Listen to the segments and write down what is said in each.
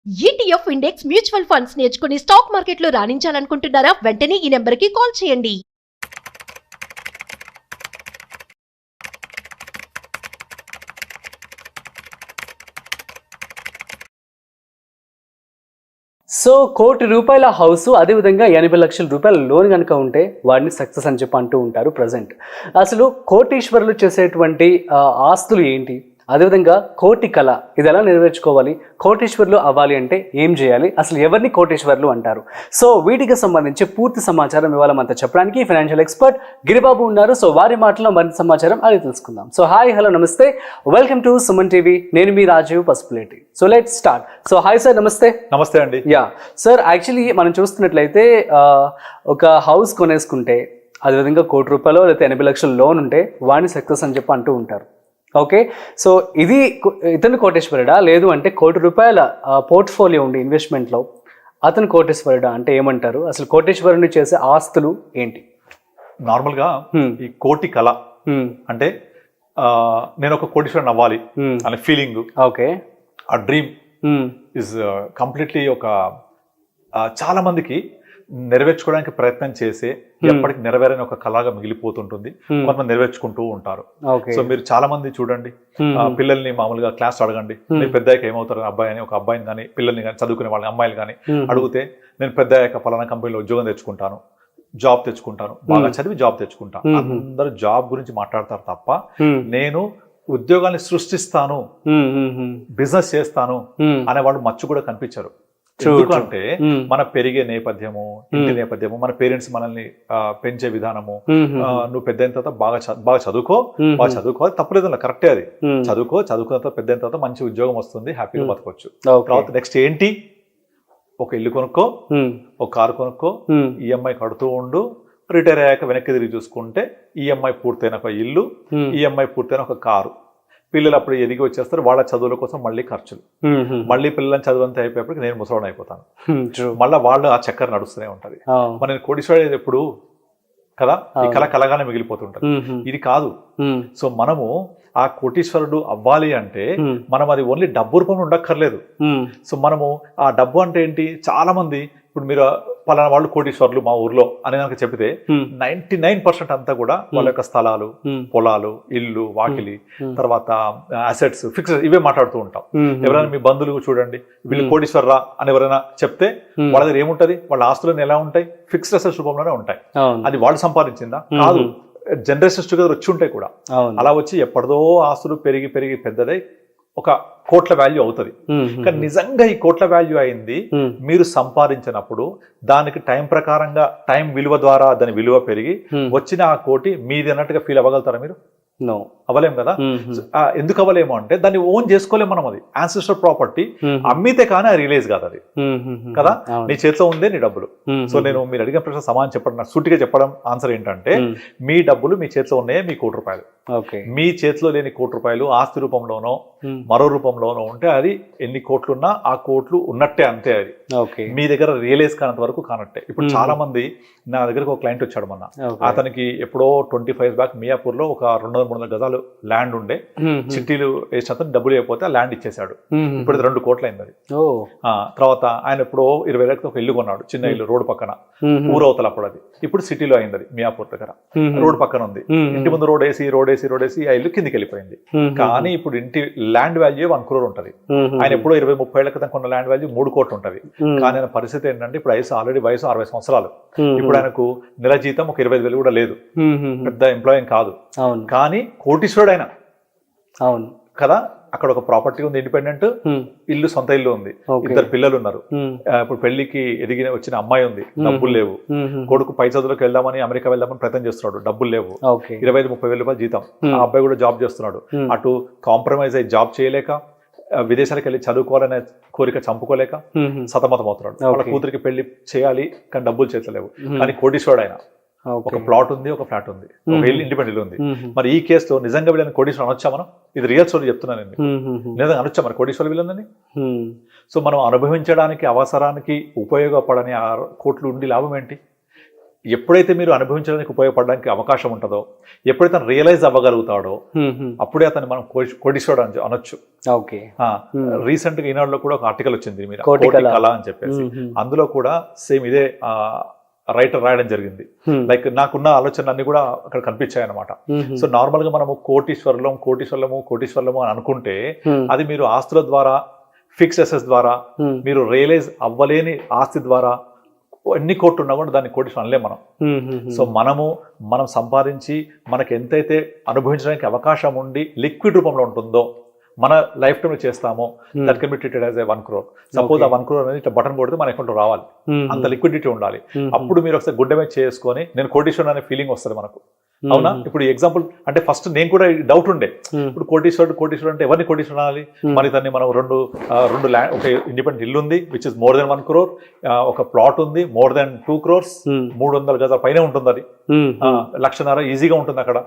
ETF index mutual funds నేర్చుకుని stock మార్కెట్లో రాణించాలనుకుంటున్నారా? వెంటనే ఈ నెంబర్కి కాల్ చేయండి. సో ₹1,00,00,000 హౌస్, అదేవిధంగా 80 లక్షల రూపాయల లోన్ కనుక ఉంటే వాడిని సక్సెస్ అని చెప్పి అంటూ ఉంటారు ప్రజెంట్. అసలు కోటీశ్వరులు చేసేటువంటి ఆస్తులు ఏంటి, అదేవిధంగా కోటి కళ ఇది ఎలా నెరవేర్చుకోవాలి, కోటీశ్వరులు అవ్వాలి అంటే ఏం చేయాలి, అసలు ఎవరిని కోటీశ్వరులు అంటారు? సో వీటికి సంబంధించి పూర్తి సమాచారం ఇవాళ మనతో చెప్పడానికి ఫైనాన్షియల్ ఎక్స్పర్ట్ గిరిబాబు ఉన్నారు. సో వారి మాటలో మరింత సమాచారం అది తెలుసుకుందాం. సో హాయ్, హలో, నమస్తే, వెల్కమ్ టు సుమన్ టీవీ. నేను మీ Rajiv Pasupuleti. So let's start. So hi sir, నమస్తే. నమస్తే అండి. యా సార్, యాక్చువల్లీ మనం చూస్తున్నట్లయితే ఒక హౌస్ కొనేసుకుంటే అదేవిధంగా ₹1,00,00,000 లేకపోతే 80 లక్షల లోన్ ఉంటే వాడిని సక్సెస్ అని చెప్పి అంటూ ఉంటారు. ఓకే, సో ఇది ఇతను కోటేశ్వరుడా, లేదు అంటే ₹1,00,00,000 పోర్ట్ఫోలియో ఉండి ఇన్వెస్ట్మెంట్లో అతను కోటేశ్వరుడా అంటే ఏమంటారు? అసలు కోటేశ్వరుని చేసే ఆస్తులు ఏంటి? నార్మల్గా ఈ కోటి కళ అంటే నేను ఒక కోటీశ్వరుని అవ్వాలి అనే ఫీలింగ్, ఓకే, ఆ డ్రీమ్ ఇస్ కంప్లీట్లీ ఒక చాలా మందికి నెరవేర్చుకోవడానికి ప్రయత్నం చేసే ఎప్పటికి నెరవేరని ఒక కళగా మిగిలిపోతుంటుంది. కొంతమంది నెరవేర్చుకుంటూ ఉంటారు. సో మీరు చాలా మంది చూడండి, పిల్లల్ని మామూలుగా క్లాస్ అడగండి, నేను పెద్దయ్యాక ఏమవుతారు అబ్బాయి అని, ఒక అబ్బాయిని కానీ పిల్లల్ని కానీ చదువుకునే వాళ్ళని అమ్మాయిలు కానీ అడిగితే నేను పెద్దయ్యాక పలానా కంపెనీలో ఉద్యోగం తెచ్చుకుంటాను, జాబ్ తెచ్చుకుంటాను, బాగా చదివి జాబ్ తెచ్చుకుంటాను. అందరూ జాబ్ గురించి మాట్లాడతారు తప్ప నేను ఉద్యోగాన్ని సృష్టిస్తాను, బిజినెస్ చేస్తాను అనేవాళ్ళు మచ్చు కూడా కనిపించారు. ఎందుకంటే మన పెరిగే నేపథ్యము, ఇంటి నేపథ్యము, మన పేరెంట్స్ మనల్ని పెంచే విధానము, నువ్వు పెద్ద అయిన తర్వాత బాగా చదువుకోవాలి, తప్పలేదు, కరెక్టే. అది చదువుకున్న తర్వాత పెద్ద అయిన తర్వాత మంచి ఉద్యోగం వస్తుంది, హ్యాపీగా బతకొచ్చు. తర్వాత నెక్స్ట్ ఏంటి, ఒక ఇల్లు కొనుక్కో, ఒక కారు కొనుక్కో, ఈఎంఐ కడుతూ ఉండు, రిటైర్ అయ్యాక వెనక్కి తిరిగి చూసుకుంటే ఈఎంఐ పూర్తయిన ఒక ఇల్లు, ఈఎంఐ పూర్తయిన ఒక కారు. పిల్లలు అప్పుడు ఎదిగి వచ్చేస్తారు, వాళ్ళ చదువుల కోసం మళ్ళీ ఖర్చులు, మళ్ళీ పిల్లలని చదువు అంతా అయిపోయేప్పటికి నేను ముసలాన్ని అయిపోతాను, మళ్ళీ వాళ్ళు ఆ చక్కెర నడుస్తూనే ఉంటది. మరి నేను కోటీశ్వరుడు ఎప్పుడు కదా, ఈ కళ కలగానే మిగిలిపోతుంటది. ఇది కాదు. సో మనము ఆ కోటీశ్వరుడు అవ్వాలి అంటే మనం అది ఓన్లీ డబ్బు రూపంలో ఉండక్కర్లేదు. సో మనము ఆ డబ్బు అంటే ఏంటి, చాలా మంది ఇప్పుడు మీరు పలానా వాళ్ళు కోటీశ్వరులు మా ఊర్లో అని కనుక చెప్తే 99% అంతా కూడా వాళ్ళ యొక్క స్థలాలు, పొలాలు, ఇల్లు, వాకిలి, తర్వాత అసెట్స్, ఫిక్స్డ్ ఇవే మాట్లాడుతూ ఉంటాం. ఎవరైనా మీ బంధువులు చూడండి, వీళ్ళు కోటీశ్వరరా అని ఎవరైనా చెప్తే వాళ్ళ దగ్గర ఏముంటది, వాళ్ళ ఆస్తులను ఎలా ఉంటాయి, ఫిక్స్డ్ అసెట్స్ రూపంలోనే ఉంటాయి. అది వాళ్ళు సంపాదించిందా? కాదు, జనరేషన్స్ టుగెదర్ వచ్చి ఉంటాయి కూడా. అలా వచ్చి ఎప్పటిదో ఆస్తులు పెరిగి పెరిగి పెద్దదై ఒక కోట్ల వాల్యూ అవుతుంది. కానీ నిజంగా ఈ కోట్ల వాల్యూ అయింది మీరు సంపాదించినప్పుడు, దానికి టైం ప్రకారంగా టైం విలువ ద్వారా దాని విలువ పెరిగి వచ్చిన ఆ కోటి మీది అన్నట్టుగా ఫీల్ అవ్వగలుగుతారా మీరు? నో, అవ్వలేం కదా. ఎందుకు అవ్వలేము అంటే దాన్ని ఓన్ చేసుకోలేము మనం. అది యాన్సిస్టర్ ప్రాపర్టీ, అమ్మితే కానీ అది రిలీజ్ కాదు అది కదా. నీ చేతిలో ఉందే నీ డబ్బులు. సో నేను మీరు అడిగిన ప్రశ్న సమాధానం చెప్పడం, నాకు సూటిగా చెప్పడం ఆన్సర్ ఏంటంటే, మీ డబ్బులు మీ చేతిలో ఉన్నాయే మీ ₹1,00,00,000. మీ చేతిలో లేని ₹1,00,00,000 ఆస్తి రూపంలోనో మరో రూపంలోనో ఉంటే అది ఎన్ని కోట్లున్నా ఆ కోట్లు ఉన్నట్టే, అంతే. అది మీ దగ్గర రియలైజ్ కానంత వరకు కానట్టే. ఇప్పుడు చాలా మంది, నా దగ్గరకు ఒక క్లయింట్ వచ్చాడు మొన్న, అతనికి ఎప్పుడో 25 బ్యాక్ మియాపూర్ లో ఒక 200-300 గజాలు ల్యాండ్ ఉండే, చిట్టీలు వేసిన డబ్బులు అయిపోతే ఆ ల్యాండ్ ఇచ్చేసాడు. ఇప్పుడు 2 కోట్లు అయింది అది. తర్వాత ఆయన ఎప్పుడో 20 లక్షలకు ఒక ఇల్లు కొన్నాడు, చిన్న ఇల్లు, రోడ్డు పక్కన, ఊరవతల. అప్పుడు అది ఇప్పుడు సిటీలో అయింది, అది మియాపూర్ దగ్గర రోడ్డు పక్కన ఉంది. ఇంటి ముందు రోడ్ వేసి ఆ ఇల్లు కిందికి వెళ్ళిపోయింది. కానీ ఇప్పుడు ఇంటి ల్యాండ్ వాల్యూ 1 crore ఉంటది. ఆయన ఎప్పుడో 20-30 ఏళ్ల క్రితం కొన్న ల్యాండ్ వాల్యూ 3 కోట్లు ఉంటది. కానీ ఆయన పరిస్థితి ఏంటంటే, ఇప్పుడు ఆల్రెడీ వయసు 60 సంవత్సరాలు. ఇప్పుడు ఆయనకు నెల జీతం ఒక 25,000 కూడా లేదు, పెద్ద ఎంప్లాయ్ కాదు, కానీ కోటీశ్వరుడు ఆయన. అవును కదా. అక్కడ ఒక ప్రాపర్టీ ఉంది, ఇండిపెండెంట్ ఇల్లు, సొంత ఇల్లు ఉంది, 2 పిల్లలు ఉన్నారు. ఇప్పుడు పెళ్లికి వచ్చిన అమ్మాయి ఉంది, డబ్బులు లేవు. కొడుకు పై చదువులకు వెళ్దామని, అమెరికా వెళ్దామని ప్రయత్నం చేస్తున్నాడు, డబ్బులు లేవు. 25-30 వేల రూపాయలు జీతం. ఆ అబ్బాయి కూడా జాబ్ చేస్తున్నాడు. అటు కాంప్రమైజ్ అయ్యి జాబ్ చేయలేక, విదేశాలకు వెళ్ళి చదువుకోవాలనే కోరిక చంపుకోలేక సతమతం అవుతున్నాడు. వాళ్ళ కూతురికి పెళ్లి చేయాలి కానీ డబ్బులు చేతలేవు. కానీ కోటీశ్వరుడు ఆయన. ఒక ప్లాట్ ఉంది, ఒక ఫ్లాట్ ఉంది, ఒక ఇల్లు, ఇండిపెండెంట్ ఉంది. మరి ఈ కేసులో నిజంగా వీళ్ళని కోటీశ్వరుడు అనొచ్చా మనం? ఇది రియల్ స్టోరీ చెప్తున్నాను నేను. నిజంగా అనొచ్చా మరి కోటీశ్వరుడు వీళ్ళని? సో మనం అనుభవించడానికి, అవసరానికి ఉపయోగపడని ఆ కోట్లు ఉండి లాభం ఏంటి? ఎప్పుడైతే మీరు అనుభవించడానికి ఉపయోగపడడానికి అవకాశం ఉంటుందో, ఎప్పుడైతే రియలైజ్ అవ్వగలుగుతాడో అప్పుడే అతన్ని మనం కోటీశ్వరుడు అనొచ్చు. ఓకే. రీసెంట్ గా ఈనాడులో కూడా ఒక ఆర్టికల్ వచ్చింది మీరు కోటి కళ అని చెప్పేసి. అందులో కూడా సేమ్ ఇదే రైటర్ రాయడం జరిగింది. లైక్ నాకున్న ఆలోచనలు అన్ని కూడా అక్కడ కనిపించాయి అనమాట. సో నార్మల్ గా మనము కోటీశ్వర్లము అని అనుకుంటే అది మీరు ఆస్తుల ద్వారా, ఫిక్స్డ్ అసెట్స్ ద్వారా, మీరు రియలైజ్ అవ్వలేని ఆస్తి ద్వారా ఎన్ని కోట్లు ఉన్నా కూడా దాన్ని కోటీశ్వరం అనలేం మనం. సో మనం సంపాదించి మనకి ఎంతైతే అనుభవించడానికి అవకాశం ఉండి లిక్విడ్ రూపంలో ఉంటుందో, మన లైఫ్ టైంలో చేస్తామో, that can be treated as a 1 crore. Suppose ఆ 1 crore అనేది ఇట్లా బటన్ కొడితే మన అకౌంట్లో రావాలి, అంత లిక్విడిటీ ఉండాలి. అప్పుడు మీరు ఒకసారి గుడ్ డ్యామేజ్ చేసుకొని నేను కోటీశ్వరుడు అనే ఫీలింగ్ వస్తుంది మనకు. అవునా? ఇప్పుడు ఎగ్జాంపుల్ అంటే ఫస్ట్ నేను కూడా డౌట్ ఉండే, ఇప్పుడు కోటీశ్వరుడు అంటే ఎవరిని కోటీశ్వరుడు అనాలి? మరి దాన్ని మనం రెండు ల్యాండ్, ఒక ఇండిపెండెంట్ ఇల్లు ఉంది which is more than 1 crore, ఒక ప్లాట్ ఉంది మోర్ దెన్ 2 crores, 300 గజాల పైన ఉంటుంది, అది 1.5 లక్ష ఈజీగా ఉంటుంది, అక్కడ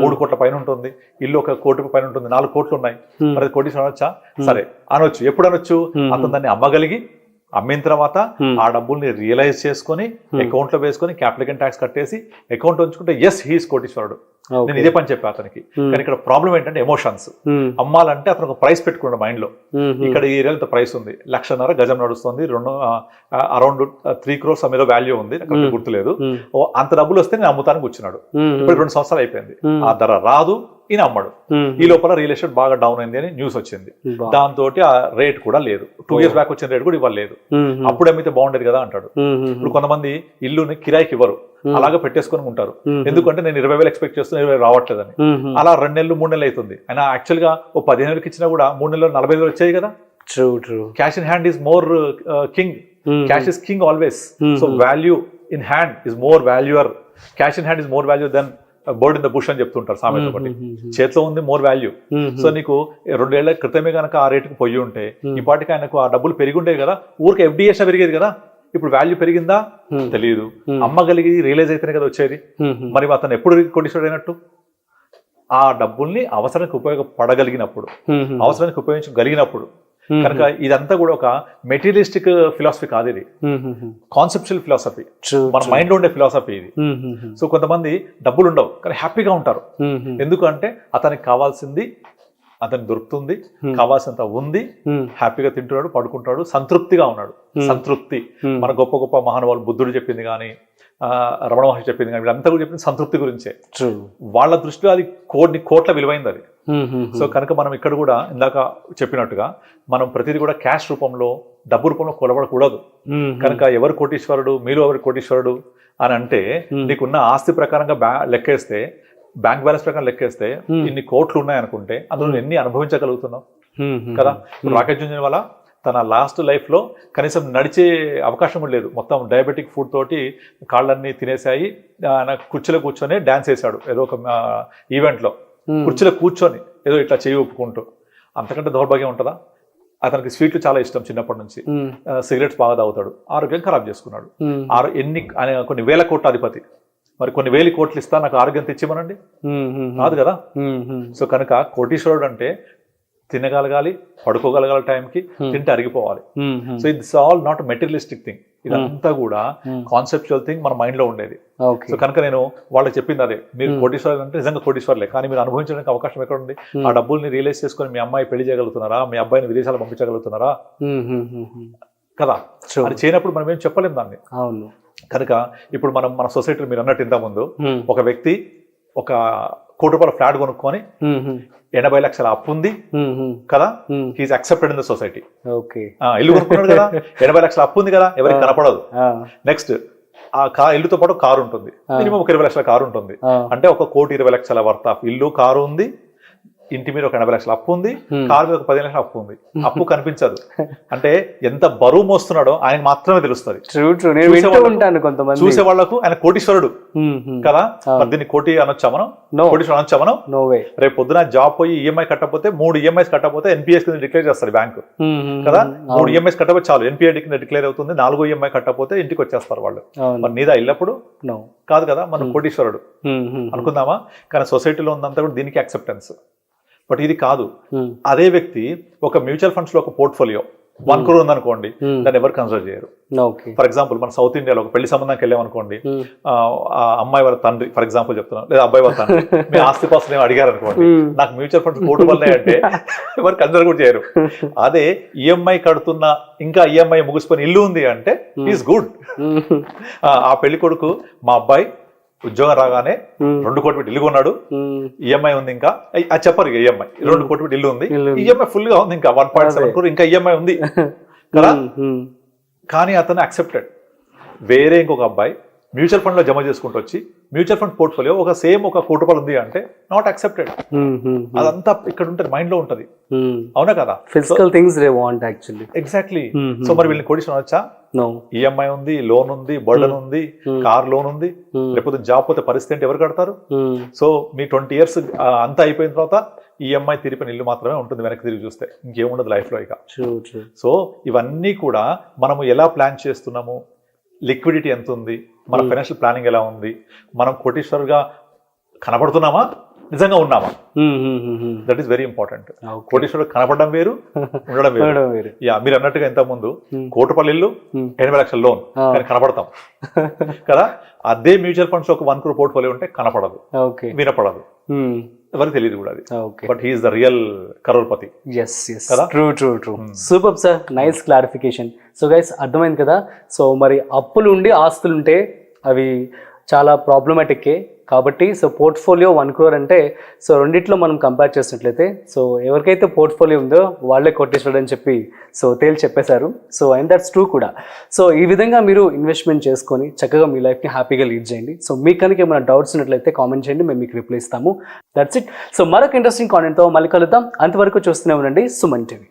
3 కోట్ల పైన ఉంటుంది, ఇల్లు 1 కోటి పైన ఉంటుంది, 4 కోట్లు ఉన్నాయి. మరి కోటీశ్వరుడు అనొచ్చా? సరే అనొచ్చు. ఎప్పుడు అనొచ్చు? అతను దాన్ని అమ్మగలిగి, అమ్మిన తర్వాత ఆ డబ్బుల్ని రియలైజ్ చేసుకొని అకౌంట్ లో వేసుకొని క్యాపిటల్ ట్యాక్స్ కట్టేసి అకౌంట్ ఉంచుకుంటే ఎస్ హీస్ కోటీశ్వరుడు. నేను ఇదే పని చెప్పా అతనికి. కానీ ఇక్కడ ప్రాబ్లం ఏంటంటే ఎమోషన్స్. అమ్మాలంటే అతను ఒక ప్రైస్ పెట్టుకున్నాడు మైండ్ లో. ఇక్కడ ఈ ఏరియాలో ప్రైస్ ఉంది, 1.5 లక్ష గజం నడుస్తుంది, అరౌండ్ 3 crores మీద వాల్యూ ఉంది, అక్కడ గుర్తులేదు. అంత డబ్బులు వస్తే నేను అమ్ముతానికి కూర్చున్నాడు. ఇప్పుడు 2 సంవత్సరాలు అయిపోయింది, ఆ ధర రాదు, ఈయన అమ్మడు. ఈ లోపల రియల్ ఎస్టేట్ బాగా డౌన్ అయింది అని న్యూస్ వచ్చింది. దాంతో ఆ రేట్ కూడా లేదు, 2 years బ్యాక్ వచ్చిన రేట్ కూడా ఇవ్వలేదు. అప్పుడు అమ్మితే బాగుండేది కదా అంటాడు. ఇప్పుడు కొంతమంది ఇల్లుని కిరాయికి ఇవ్వరు, అలాగా పెట్టేసుకొని ఉంటారు. ఎందుకంటే నేను 20,000 ఎక్స్పెక్ట్ చేస్తున్నా, 20,000 రావట్లేదని. అలా 2 నెలలు 3 నెలలు అవుతుంది. అయినా యాక్చువల్ గా ఓ 15,000 ఇచ్చినా కూడా 3 నెలలు 40,000 వచ్చాయి కదా. Cash in hand is more king. Cash is king always. So value in hand is more value. Cash in hand is more value then bird in the bush అని చెప్తుంటారు సామెత ఒకటి. చేతిలో ఉంది మోర్ వాల్యూ. సో నీకు 2 ఏళ్ల క్రితమే కనుక ఆ రేటుకు పోయి ఉంటే ఈ పాటికి ఆయనకు ఆ డబ్బులు పెరిగి ఉండేవి కదా, ఊరికి FDS పెరిగేది కదా. ఇప్పుడు వాల్యూ పెరిగిందా తెలియదు, అమ్మగలిగి రియలైజ్ అయితేనే కదా వచ్చేది. మరి అతను ఎప్పుడు కోటీశ్వరుడు అయినట్టు? ఆ డబ్బుల్ని అవసరానికి ఉపయోగపడగలిగినప్పుడు, అవసరానికి ఉపయోగించగలిగినప్పుడు. కనుక ఇదంతా కూడా ఒక మెటీరియలిస్టిక్ ఫిలాసఫీ కాదు, ఇది కాన్సెప్చువల్ ఫిలాసఫీ, మన మైండ్ లో ఉండే ఫిలాసఫీ ఇది. సో కొంతమంది డబ్బులు ఉండవు కానీ హ్యాపీగా ఉంటారు. ఎందుకంటే అతనికి కావాల్సింది అతనికి దొరుకుతుంది, కావాల్సినంత ఉంది, హ్యాపీగా తింటున్నాడు, పడుకుంటాడు, సంతృప్తిగా ఉన్నాడు. సంతృప్తి మన గొప్ప గొప్ప మహానుభావులు, బుద్ధుడు చెప్పింది కానీ, రమణ మహర్షి చెప్పింది కానీ, వీళ్ళంతా కూడా చెప్పింది సంతృప్తి గురించే. వాళ్ళ దృష్టిలో అది కోట్ల విలువైంది అది. సో కనుక మనం ఇక్కడ కూడా ఇందాక చెప్పినట్టుగా మనం ప్రతిదీ కూడా క్యాష్ రూపంలో, డబ్బు రూపంలో కొలబడకూడదు. కనుక ఎవరు కోటీశ్వరుడు, మీలో ఎవరు కోటీశ్వరుడు అని అంటే, నీకున్న ఆస్తి ప్రకారంగా లెక్కేస్తే, బ్యాంక్ బ్యాలెన్స్ ప్రకారం లెక్కేస్తే ఇన్ని కోట్లు ఉన్నాయనుకుంటే అందులో ఎన్ని అనుభవించగలుగుతున్నావు కదా. రాకేష్ జుంజునవాలా తన లాస్ట్ లైఫ్ లో కనీసం నడిచే అవకాశం లేదు, మొత్తం డయాబెటిక్ ఫుడ్ తోటి కాళ్ళన్నీ తినేసాయి. ఆయన కుర్చీలో కూర్చొని డాన్స్ వేశాడు ఏదో ఒక ఈవెంట్ లో, కుర్చీలో కూర్చొని ఏదో ఇట్లా చేయి ఒప్పుకుంటూ. అంతకంటే దౌర్భాగ్యం ఉంటుందా? అతనికి స్వీట్లు చాలా ఇష్టం చిన్నప్పటి నుంచి, సిగరెట్స్ బాగా తాగుతాడు, ఆరోగ్యం ఖరాబ్ చేసుకున్నాడు. ఆయన కొన్ని 1,000 కోట్ల అధిపతి, మరి కొన్ని 1,000 కోట్లు ఇస్తా నాకు ఆరోగ్యం తెచ్చిమనండి, కాదు కదా. సో కనుక కోటీశ్వరుడు అంటే తినగలగాలి, పడుకోగలగాలి, టైంకి తింటే అరిగిపోవాలి. So it's all not materialistic thing, ఇదంతా కూడా కాన్సెప్చువల్ థింగ్ మన మైండ్ లో ఉండేది. సో కనుక నేను వాళ్ళకి చెప్పింది అదే, మీరు కోటీశ్వరులు అంటే నిజంగా కోటీశ్వరులే, కానీ మీరు అనుభవించడానికి అవకాశం ఎక్కడ ఉంది? ఆ డబ్బుల్ని రియలైజ్ చేసుకొని మీ అమ్మాయి పెళ్లి చేయగలుగుతున్నారా, మీ అబ్బాయిని విదేశాలు పంపించగలుగుతున్నారా కదా. అది చేయనప్పుడు మనం ఏం చెప్పలేం దాన్ని. అవును. కనుక ఇప్పుడు మన సొసైటీలో మీరు అన్నట్టు ఇంత ముందు ఒక వ్యక్తి 1 కోటి రూపాయల ఫ్లాట్ కొనుక్కొని 80 లక్షల అప్పు ఉంది కదా, he's accepted in the society. ఇల్లు కొనుక్కున్నాడు కదా, 80 లక్షల అప్పు ఉంది కదా, ఎవరికి కనపడదు. నెక్స్ట్ ఆ ఇల్లుతో పాటు కారు ఉంటుంది, మినిమం 20 లక్షల కారు ఉంటుంది. అంటే 1,20,00,000 వర్త్ ఆఫ్ ఇల్లు, కారు ఉంది, ఇంటి మీద 80 లక్షల అప్పు ఉంది, కారు మీద 15 లక్షల అప్పు ఉంది. అప్పు కనిపించదు. అంటే ఎంత బరువు మోస్తున్నాడో ఆయన మాత్రమే తెలుస్తుంది. చూసే వాళ్లకు ఆయన కోటీశ్వరుడు కదా. దీన్ని కోటి అనొచ్చా మనం? కోటీశ్వరుడు అనొచ్చా మనం? రేపు పొద్దున జాబ్ పోయి ఈఎంఐ కట్టకపోతే, 3 EMIs కట్టకపోతే ఎన్పిఎస్ కింద డిక్లేర్ చేస్తారు బ్యాంకు కదా. 3 EMIs కట్టకపోతే చాలు, ఎన్పిఐ కింద డిక్లేర్ అవుతుంది. 4వ EMI కట్టకపోతే ఇంటికి వచ్చేస్తారు వాళ్ళు. మరి నీదా ఇల్లప్పుడు కాదు కదా, మనం కోటీశ్వరుడు అనుకుందామా? కానీ సొసైటీలో ఉందంతా కూడా దీనికి యాక్సెప్టెన్స్. బట్ ఇది కాదు. అదే వ్యక్తి ఒక మ్యూచువల్ ఫండ్స్ లో ఒక పోర్ట్ఫోలియో 1 crore ఉందనుకోండి, దాన్ని ఎవరు కన్సిడర్ చేయరు. ఓకే. ఫర్ ఎగ్జాంపుల్ మన సౌత్ ఇండియాలో ఒక పెళ్లి సంబంధానికి వెళ్ళామనుకోండి, ఆ అమ్మాయి వాళ్ళ తండ్రి ఫర్ ఎగ్జాంపుల్ చెప్తున్నాను, లేదా అబ్బాయి వాళ్ళ తండ్రి మీ ఆస్తి పాస్తులు ఏమో అడిగారు అనుకోండి, నాకు మ్యూచువల్ ఫండ్స్ పోర్టబుల్ అంటే ఎవరు కన్సిడర్ కూడా చేయరు. అదే ఈఎంఐ కడుతున్న ఇంకా ఈఎంఐ ముగిసిపోయిన ఇల్లు ఉంది అంటే ఈజ్ గుడ్. ఆ పెళ్లి కొడుకు మా అబ్బాయి ఉద్యోగం రాగానే 2 కోట్లు పెట్టి ఇల్లు కొన్నాడు, ఈఎంఐ ఉంది ఇంకా, అది చెప్పరు ఇక ఈఎంఐ 2 కోట్లు పెట్టి ఇల్లు ఉంది, ఈఎంఐ ఫుల్ గా ఉంది, ఇంకా 1.7 crore ఇంకా ఈఎంఐ ఉంది కదా. కానీ అతను అక్సెప్టెడ్. వేరే ఇంకొక అబ్బాయి మ్యూచువల్ ఫండ్ లో జమ చేసుకుంటూ వచ్చి మ్యూచువల్ ఫండ్ పోర్ట్ఫోలియో ఒక 1 కోటి రూపాయలు ఉంది అంటే నాట్ అక్సెప్టెడ్. అదంతా ఇక్కడ ఉంటుంది, మైండ్ లో ఉంటది, అవునా కదా. Physical things they want actually. Exactly. So మరి వీళ్ళని కోటీశ్వరం వచ్చా? నో. ఈఎంఐ ఉంది, లోన్ ఉంది, బర్డన్ ఉంది, కార్ లోన్ ఉంది, లేకపోతే జాబ్ పోతే పరిస్థితి ఏంటి, ఎవరు కడతారు? సో మీ 20 years అంతా అయిపోయిన తర్వాత ఈఎంఐ తీరిపోయిన ఇల్లు మాత్రమే ఉంటుంది వెనక్కి తిరిగి చూస్తే, ఇంకేముండదు లైఫ్ లో ఇక. సో ఇవన్నీ కూడా మనము ఎలా ప్లాన్ చేస్తున్నాము, లిక్విడిటీ ఎంత ఉంది, మన ఫైనాన్షియల్ ప్లానింగ్ ఎలా ఉంది, మనం కోటీశ్వరుగా కనబడుతున్నామా, నిజంగా ఉన్నామా, దట్ ఈస్ వెరీ ఇంపార్టెంట్. కోటీశ్వరుడు కనపడడం వేరు, ఉండడం వేరు. యా, మీరు అన్నట్టుగా ఇంత ముందు 1 కోటి ఇల్లు 80 లక్షల లోన్ కానీ కనపడతాం కదా. అదే మ్యూచువల్ ఫండ్స్ ఒక 1 crore పోర్ట్ఫోలియో ఉంటే కనపడదు, వినపడదు, ఎవరికి తెలియదు కూడా అది. But he's the real crorepati. True. Super sir, nice clarification. So guys, అర్థమైంది కదా. సో మరి అప్పులు ఉండి ఆస్తులు ఉంటే అవి చాలా ప్రాబ్లమాటిక్కే కాబట్టి, సో పోర్ట్ఫోలియో 1 crore అంటే, సో రెండిట్లో మనం కంపేర్ చేసినట్లయితే, సో ఎవరికైతే పోర్ట్ఫోలియో ఉందో వాళ్ళే కోటీశ్వరుడు అని చెప్పి సో చెప్పేశారు. సో అండ్ దట్స్ ట్రూ కూడా. సో ఈ విధంగా మీరు ఇన్వెస్ట్మెంట్ చేసుకొని చక్కగా మీ లైఫ్ని హ్యాపీగా లీడ్ చేయండి. సో మీకు కనుక ఏమైనా డౌట్స్ ఉన్నట్లయితే కామెంట్ చేయండి, మేము మీకు రిప్లై ఇస్తాము. That's it. సో మరొక ఇంట్రెస్టింగ్ కాంటెంట్తో మళ్ళీ కలుద్దాం. అంతవరకు చూస్తూనే ఉండండి సుమన్ టీవీ.